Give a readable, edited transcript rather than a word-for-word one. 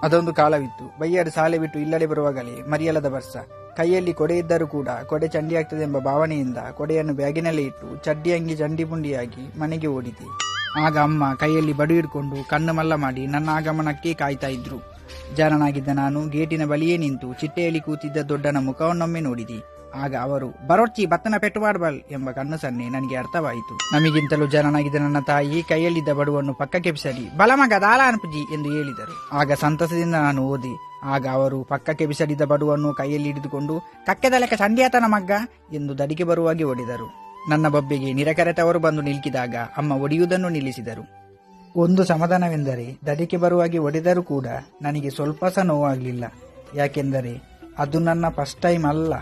ಅದೊಂದು ಕಾಲವಿತ್ತು. ಬಯ್ಯರು ಶಾಲೆ ಬಿಟ್ಟು ಇಲ್ಲಡೆ ಬರುವಾಗಲೇ ಮರಿಯಲದ ಬರ್ಸ, ಕೈಯಲ್ಲಿ ಕೊಡೆ ಇದ್ದರೂ ಕೂಡ ಕೊಡೆ ಚಂಡಿಯಾಗ್ತದೆ ಎಂಬ ಭಾವನೆಯಿಂದ ಕೊಡೆಯನ್ನು ಬ್ಯಾಗಿನಲ್ಲಿ ಇಟ್ಟು ಚಡ್ಡಿ ಅಂಗಿ ಚಂಡಿ ಪುಂಡಿಯಾಗಿ ಮನೆಗೆ ಓಡಿದೆ. ಆಗ ಅಮ್ಮ ಕೈಯಲ್ಲಿ ಬಡು ಹಿಡ್ಕೊಂಡು ಕಣ್ಣು ಮಲ್ಲ ಮಾಡಿ ನನ್ನ ಆಗಮನಕ್ಕೆ ಕಾಯ್ತಾ ಇದ್ರು. ಜಾರನಾಗಿದ್ದ ನಾನು ಗೇಟಿನ ಬಳಿಯೇ ನಿಂತು ಚಿಟ್ಟೆಯಲ್ಲಿ ಕೂತಿದ್ದ ದೊಡ್ಡನ ಮುಖವನ್ನೊಮ್ಮೆ ನೋಡಿದೆ. ಆಗ ಅವರು ಬರೋರ್ಚಿ ಬತ್ತನ ಪೆಟ್ಟುವಾಡ್ಬಲ್ ಎಂಬ ಕಣ್ಣು ಸನ್ನೆ ನನಗೆ ಅರ್ಥವಾಯಿತು. ನಮಗಿಂತಲೂ ಜನನಾಗಿದ್ದ ನನ್ನ ತಾಯಿ ಕೈಯಲ್ಲಿದ್ದ ಬಡುವನ್ನು ಪಕ್ಕಕ್ಕೆ ಬಿಸಾಡಿ ಬಲಮಗ ದಾಲ ಅನ್ಪುಜಿ ಎಂದು ಹೇಳಿದರು. ಆಗ ಸಂತಸದಿಂದ ನಾನು ಓದಿ. ಆಗ ಅವರು ಪಕ್ಕಕ್ಕೆ ಬಿಸಾಡಿದ ಬಡುವನ್ನು ಕೈಯಲ್ಲಿ ಹಿಡಿದುಕೊಂಡು ಕಕ್ಕೆದ ಲೆಕ್ಕ ಸಂಡಿಯಾತನ ಮಗ್ಗ ಎಂದು ದಡಿಗೆ ಬರುವಾಗೆ ಹೊಡೆದರು. ನನ್ನ ಬಬ್ಬೆಗೆ ನಿರಕರೆತವರು ಬಂದು ನಿಲ್ಕಿದಾಗ ಅಮ್ಮ ಒಡೆಯುವುದನ್ನು ನಿಲ್ಲಿಸಿದರು. ಒಂದು ಸಮಾಧಾನವೆಂದರೆ ದಡಿಕೆ ಬರುವಾಗೆ ಹೊಡೆದರೂ ಕೂಡ ನನಗೆ ಸ್ವಲ್ಪ ಸಹ ನೋವಾಗಲಿಲ್ಲ. ಯಾಕೆಂದರೆ ಅದು ನನ್ನ ಫಸ್ಟ್ ಟೈಮ್ ಅಲ್ಲ.